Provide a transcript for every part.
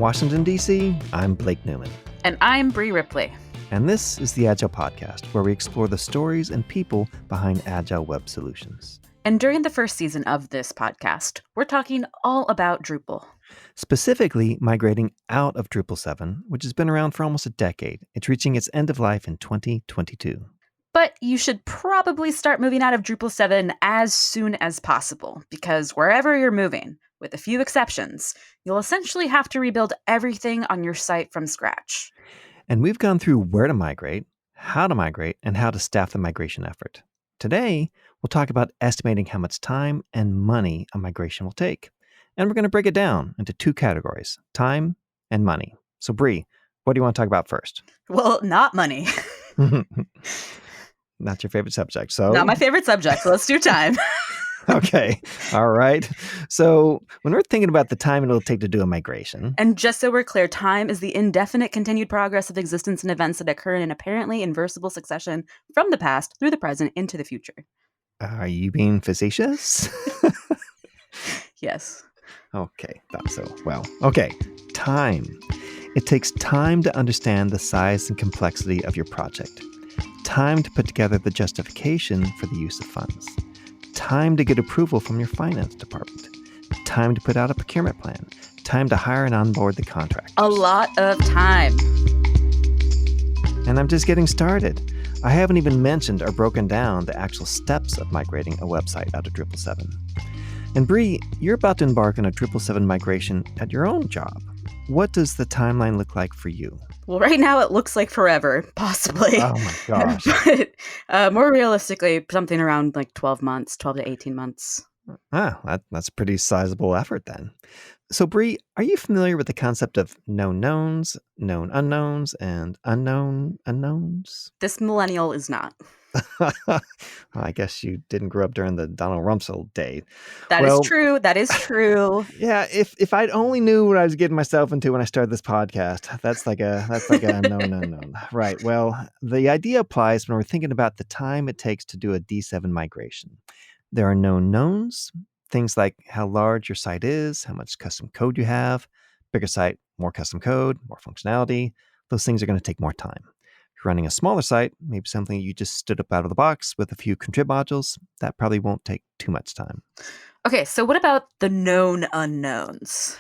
Washington, D.C., I'm Blake Newman. And I'm Brie Ripley. And this is the Agile Podcast, where we explore the stories and people behind Agile web solutions. And during the first season of this podcast, we're talking all about Drupal. Specifically, migrating out of Drupal 7, which has been around for almost a decade. It's reaching its end of life in 2022. But you should probably start moving out of Drupal 7 as soon as possible, because wherever you're moving, with a few exceptions, you'll essentially have to rebuild everything on your site from scratch. And we've gone through where to migrate, and how to staff the migration effort. Today, we'll talk about estimating how much time and money a migration will take. And we're going to break it down into two categories, time and money. So Brie, what do you want to talk about first? Well, not money. Not your favorite subject, so... Not my favorite subject, so let's do time. Okay, all right. So when we're thinking about the time it'll take to do a migration... And just so we're clear, time is the indefinite continued progress of existence and events that occur in an apparently inversible succession from the past through the present into the future. Are you being facetious? Yes. Okay, thought so. Well, okay, time. It takes time to understand the size and complexity of your project. Time to put together the justification for the use of funds. Time to get approval from your finance department. Time to put out a procurement plan. Time to hire and onboard the contractors. A lot of time. And I'm just getting started. I haven't even mentioned or broken down the actual steps of migrating a website out of Drupal 7. And Brie, you're about to embark on a Drupal 7 migration at your own job. What does the timeline look like for you? Well, right now it looks like forever, possibly. Oh my gosh. But more realistically, something around like 12 to 18 months. That's a pretty sizable effort then. So Brie, are you familiar with the concept of known knowns, known unknowns, and unknown unknowns? This millennial is not. Well, I guess you didn't grow up during the Donald Rumsfeld day. That is true. That is true. Yeah, if I'd only knew what I was getting myself into when I started this podcast, that's like a known unknown. Right. Well, the idea applies when we're thinking about the time it takes to do a D7 migration. There are known knowns, things like how large your site is, how much custom code you have. Bigger site, more custom code, more functionality. Those things are going to take more time. If you're running a smaller site, maybe something you just stood up out of the box with a few contrib modules, that probably won't take too much time. Okay, so what about the known unknowns?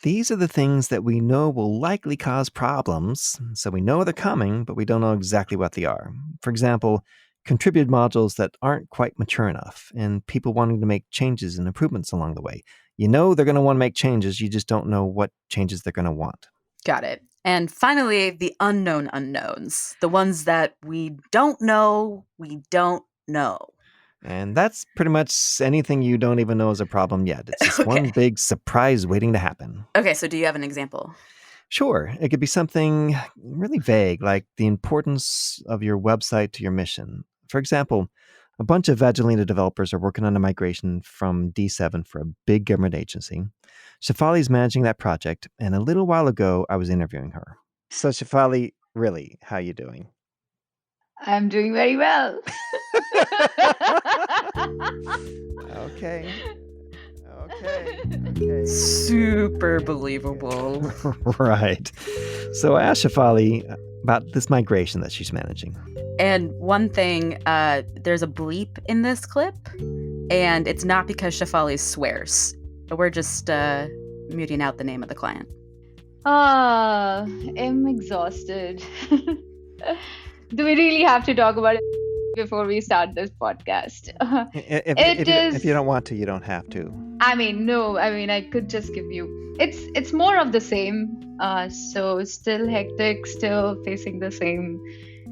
These are the things that we know will likely cause problems, so we know they're coming, but we don't know exactly what they are. For example, contributed modules that aren't quite mature enough, and people wanting to make changes and improvements along the way. You know they're going to want to make changes, you just don't know what changes they're going to want. Got it. And finally, the unknown unknowns, the ones that we don't know. And that's pretty much anything you don't even know is a problem yet. It's just one big surprise waiting to happen. Okay, so do you have an example? Sure. It could be something really vague, like the importance of your website to your mission. For example, a bunch of Vagelina developers are working on a migration from D7 for a big government agency. Shefali's managing that project, and a little while ago, I was interviewing her. So Shefali, really, how you doing? I'm doing very well. Okay. Super believable. Right. So I asked Shefali about this migration that she's managing. And one thing, there's a bleep in this clip, and it's not because Shefali swears. We're just muting out the name of the client. I'm exhausted. Do we really have to talk about it before we start this podcast? If you don't want to, you don't have to. No. I could just give you. It's more of the same. So still hectic, still facing the same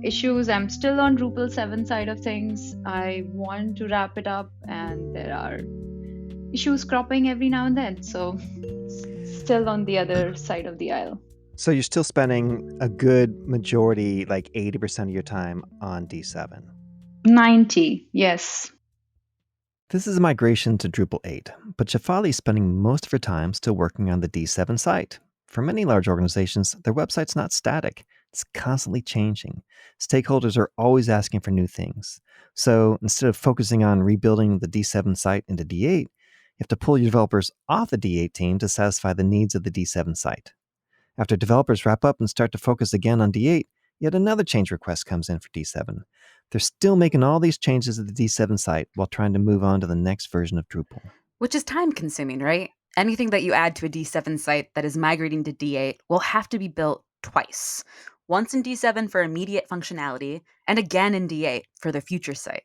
issues. I'm still on Drupal 7 side of things. I want to wrap it up, and there are issues cropping every now and then. So still on the other side of the aisle. So you're still spending a good majority, like 80% of your time on D7? 90, yes. This is a migration to Drupal 8, but Shefali is spending most of her time still working on the D7 site. For many large organizations, their website's not static. It's constantly changing. Stakeholders are always asking for new things. So instead of focusing on rebuilding the D7 site into D8, you have to pull your developers off the D8 team to satisfy the needs of the D7 site. After developers wrap up and start to focus again on D8, yet another change request comes in for D7. They're still making all these changes at the D7 site while trying to move on to the next version of Drupal. Which is time consuming, right? Anything that you add to a D7 site that is migrating to D8 will have to be built twice. Once in D7 for immediate functionality, and again in D8 for the future site.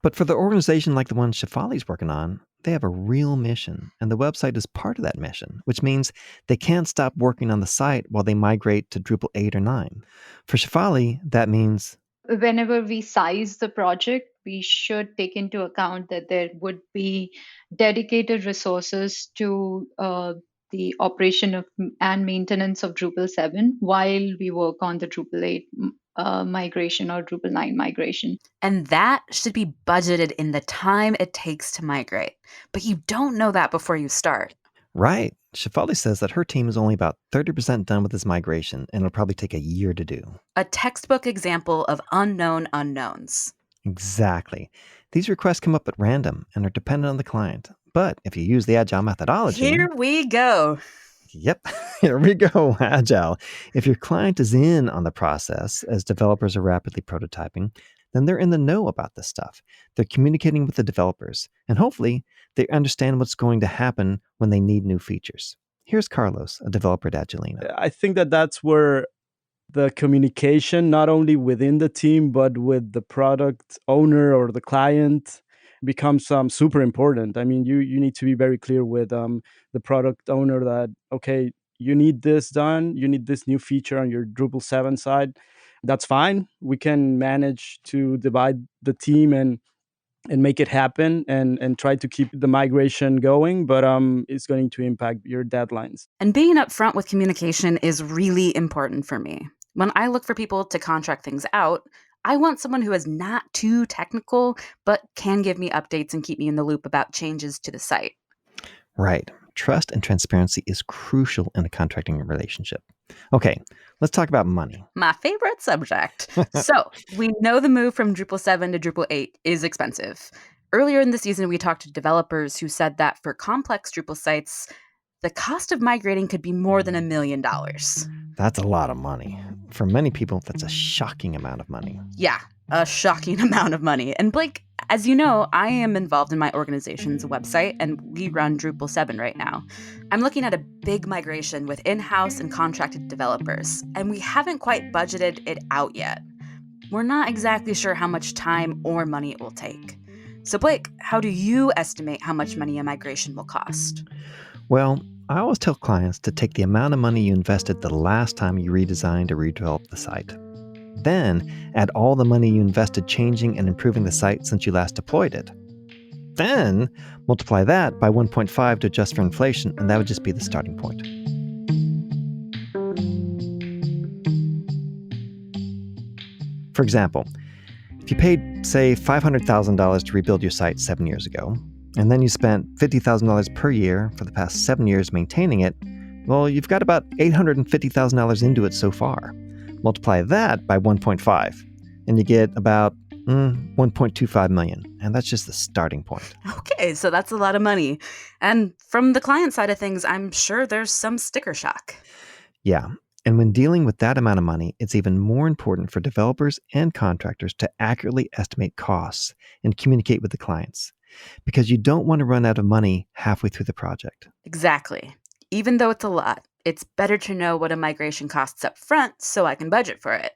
But for the organization like the one Shefali's working on, they have a real mission, and the website is part of that mission, which means they can't stop working on the site while they migrate to Drupal 8 or 9. For Shefali, that means Whenever we size the project, we should take into account that there would be dedicated resources to the operation of and maintenance of Drupal 7 while we work on the Drupal 8 migration or Drupal 9 migration. And that should be budgeted in the time it takes to migrate. But you don't know that before you start. right. Shefali says that her team is only about 30% done with this migration, and it'll probably take a year to do. A textbook example of unknown unknowns. Exactly. These requests come up at random and are dependent on the client. But if you use the Agile methodology... Here we go. Yep, here we go, Agile. If your client is in on the process as developers are rapidly prototyping, then they're in the know about this stuff. They're communicating with the developers, and hopefully they understand what's going to happen when they need new features. Here's Carlos, a developer at Agilina. I think that that's where the communication, not only within the team, but with the product owner or the client, becomes super important. I mean, you need to be very clear with the product owner that, okay, you need this done, you need this new feature on your Drupal 7 side. That's fine. We can manage to divide the team and make it happen and try to keep the migration going, but it's going to impact your deadlines. And being upfront with communication is really important for me. When I look for people to contract things out, I want someone who is not too technical, but can give me updates and keep me in the loop about changes to the site. Right. Trust and transparency is crucial in a contracting relationship. Okay, let's talk about money. My favorite subject. So, we know the move from Drupal 7 to Drupal 8 is expensive. Earlier in the season, we talked to developers who said that for complex Drupal sites, the cost of migrating could be more than $1 million. That's a lot of money. For many people, that's a shocking amount of money. Yeah, a shocking amount of money. And Blake, as you know, I am involved in my organization's website, and we run Drupal 7 right now. I'm looking at a big migration with in-house and contracted developers, and we haven't quite budgeted it out yet. We're not exactly sure how much time or money it will take. So Blake, how do you estimate how much money a migration will cost? Well, I always tell clients to take the amount of money you invested the last time you redesigned or redeveloped the site. Then add all the money you invested changing and improving the site since you last deployed it. Then multiply that by 1.5 to adjust for inflation, and that would just be the starting point. For example, if you paid, say, $500,000 to rebuild your site 7 years ago, and then you spent $50,000 per year for the past 7 years maintaining it, well, you've got about $850,000 into it so far. Multiply that by 1.5, and you get about 1.25 million. And that's just the starting point. Okay, so that's a lot of money. And from the client side of things, I'm sure there's some sticker shock. Yeah. And when dealing with that amount of money, it's even more important for developers and contractors to accurately estimate costs and communicate with the clients, because you don't want to run out of money halfway through the project. Exactly. Even though it's a lot, it's better to know what a migration costs up front so I can budget for it.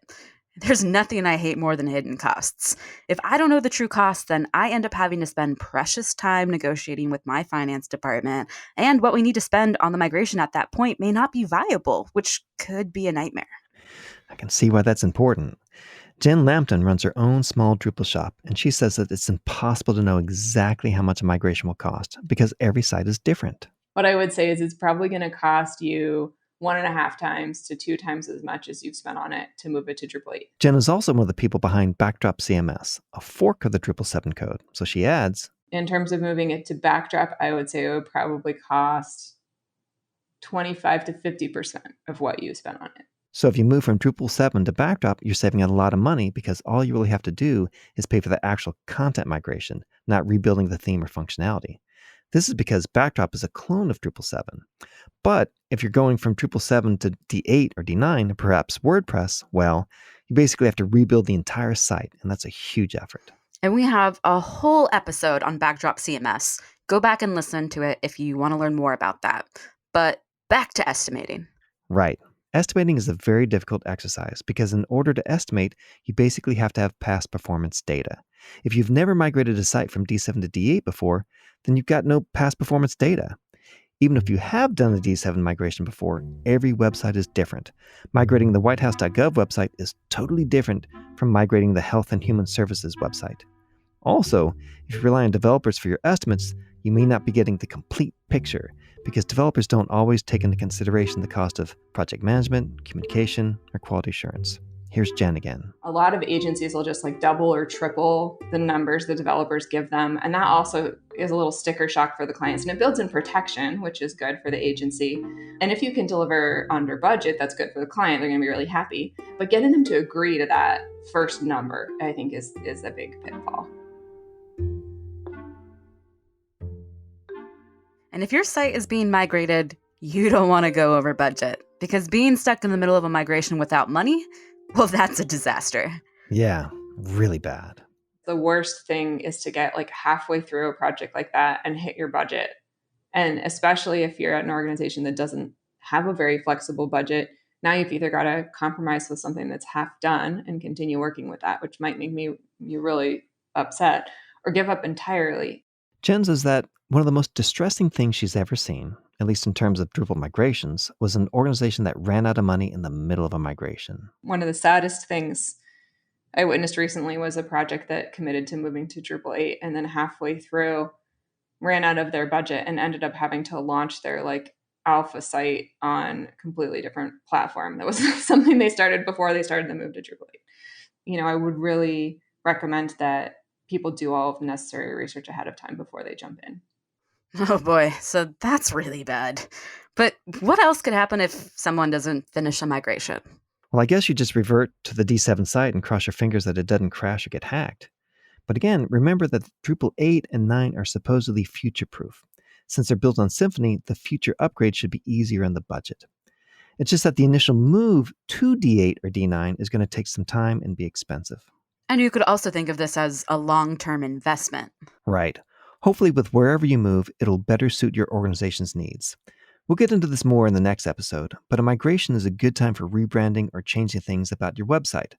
There's nothing I hate more than hidden costs. If I don't know the true cost, then I end up having to spend precious time negotiating with my finance department, and what we need to spend on the migration at that point may not be viable, which could be a nightmare. I can see why that's important. Jen Lampton runs her own small Drupal shop, and she says that it's impossible to know exactly how much a migration will cost because every site is different. What I would say is it's probably going to cost you 1.5 times to 2 times as much as you've spent on it to move it to Drupal 8. Jen is also one of the people behind Backdrop CMS, a fork of the Drupal 7 code. So she adds, in terms of moving it to Backdrop, I would say it would probably cost 25 to 50% of what you spent on it. So if you move from Drupal 7 to Backdrop, you're saving a lot of money because all you really have to do is pay for the actual content migration, not rebuilding the theme or functionality. This is because Backdrop is a clone of Drupal 7. But if you're going from Drupal 7 to D8 or D9, or perhaps WordPress, well, you basically have to rebuild the entire site, and that's a huge effort. And we have a whole episode on Backdrop CMS. Go back and listen to it if you want to learn more about that. But back to estimating. Right. Estimating is a very difficult exercise because in order to estimate, you basically have to have past performance data. If you've never migrated a site from D7 to D8 before, then you've got no past performance data. Even if you have done a D7 migration before, every website is different. Migrating the whitehouse.gov website is totally different from migrating the Health and Human Services website. Also, if you rely on developers for your estimates, you may not be getting the complete picture because developers don't always take into consideration the cost of project management, communication, or quality assurance. Here's Jen again. A lot of agencies will just like double or triple the numbers the developers give them. And that also is a little sticker shock for the clients. And it builds in protection, which is good for the agency. And if you can deliver under budget, that's good for the client. They're going to be really happy. But getting them to agree to that first number, I think, is a big pitfall. And if your site is being migrated, you don't want to go over budget because being stuck in the middle of a migration without money, well, that's a disaster. Yeah, really bad. The worst thing is to get like halfway through a project like that and hit your budget. And especially if you're at an organization that doesn't have a very flexible budget, now you've either got to compromise with something that's half done and continue working with that, which might make you really upset, or give up entirely. Jen says that one of the most distressing things she's ever seen, at least in terms of Drupal migrations, was an organization that ran out of money in the middle of a migration. One of the saddest things I witnessed recently was a project that committed to moving to Drupal 8 and then halfway through ran out of their budget and ended up having to launch their like alpha site on a completely different platform. That was something they started before they started the move to Drupal 8. I would really recommend that people do all of the necessary research ahead of time before they jump in. Oh boy, so that's really bad. But what else could happen if someone doesn't finish a migration? Well, I guess you just revert to the D7 site and cross your fingers that it doesn't crash or get hacked. But again, remember that Drupal 8 and 9 are supposedly future-proof. Since they're built on Symfony, the future upgrade should be easier on the budget. It's just that the initial move to D8 or D9 is going to take some time and be expensive. And you could also think of this as a long-term investment. Right. Hopefully with wherever you move, it'll better suit your organization's needs. We'll get into this more in the next episode, but a migration is a good time for rebranding or changing things about your website.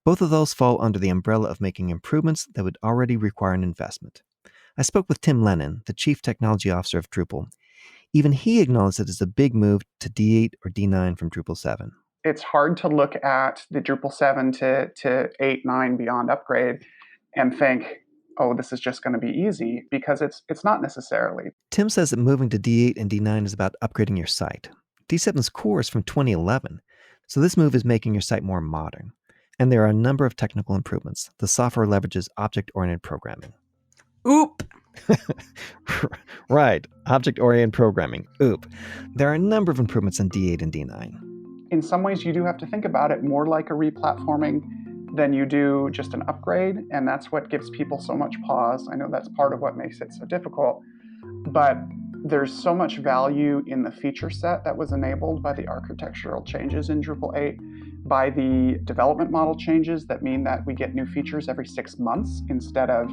Both of those fall under the umbrella of making improvements that would already require an investment. I spoke with Tim Lennon, the Chief Technology Officer of Drupal. Even he acknowledged that it's a big move to D8 or D9 from Drupal 7. It's hard to look at the Drupal 7 to 8, 9 beyond upgrade and think, oh, this is just going to be easy, because it's not necessarily. Tim says that moving to D8 and D9 is about upgrading your site. D7's core is from 2011, so this move is making your site more modern. And there are a number of technical improvements. The software leverages object-oriented programming. Oop! Right, object-oriented programming. Oop. There are a number of improvements in D8 and D9. In some ways, you do have to think about it more like a replatforming than you do just an upgrade, and that's what gives people so much pause. I know that's part of what makes it so difficult, but there's so much value in the feature set that was enabled by the architectural changes in Drupal 8, by the development model changes that mean that we get new features every 6 months instead of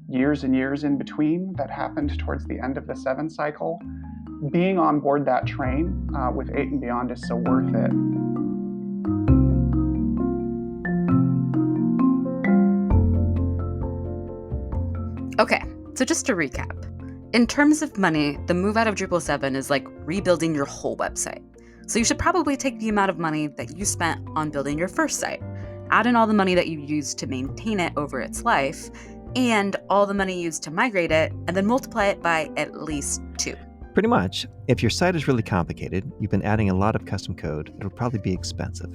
years and years in between that happened towards the end of the 7 cycle. Being on board that train with 8 and beyond is so worth it. Okay, so just to recap. In terms of money, the move out of Drupal 7 is like rebuilding your whole website. So you should probably take the amount of money that you spent on building your first site, add in all the money that you used to maintain it over its life, and all the money used to migrate it, and then multiply it by at least 2. Pretty much. If your site is really complicated, you've been adding a lot of custom code, it'll probably be expensive.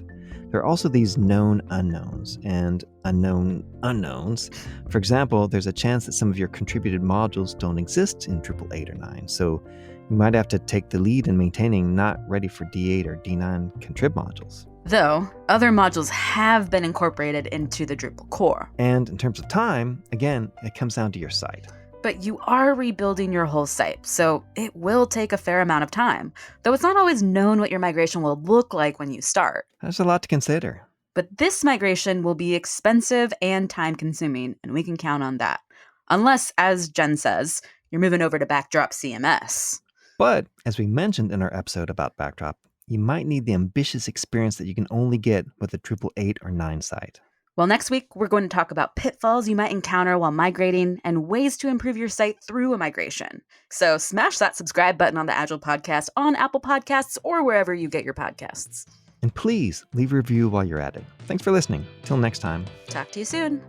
There are also these known unknowns and unknown unknowns. For example, there's a chance that some of your contributed modules don't exist in Drupal 8 or 9, so you might have to take the lead in maintaining not ready for D8 or D9 contrib modules. Though, other modules have been incorporated into the Drupal core. And in terms of time, again, it comes down to your site. But you are rebuilding your whole site, so it will take a fair amount of time, though it's not always known what your migration will look like when you start. There's a lot to consider. But this migration will be expensive and time-consuming, and we can count on that. Unless, as Jen says, you're moving over to Backdrop CMS. But, as we mentioned in our episode about Backdrop, you might need the ambitious experience that you can only get with a Drupal 8 or 9 site. Well, next week, we're going to talk about pitfalls you might encounter while migrating and ways to improve your site through a migration. So smash that subscribe button on the Agile Podcast on Apple Podcasts or wherever you get your podcasts. And please leave a review while you're at it. Thanks for listening. Till next time. Talk to you soon.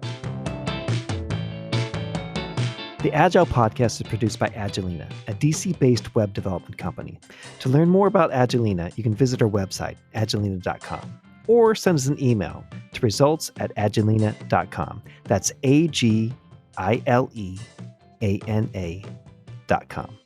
The Agile Podcast is produced by Agilina, a DC-based web development company. To learn more about Agilina, you can visit our website, agilina.com, or send us an email to results@agilina.com. That's AGILEANA.com.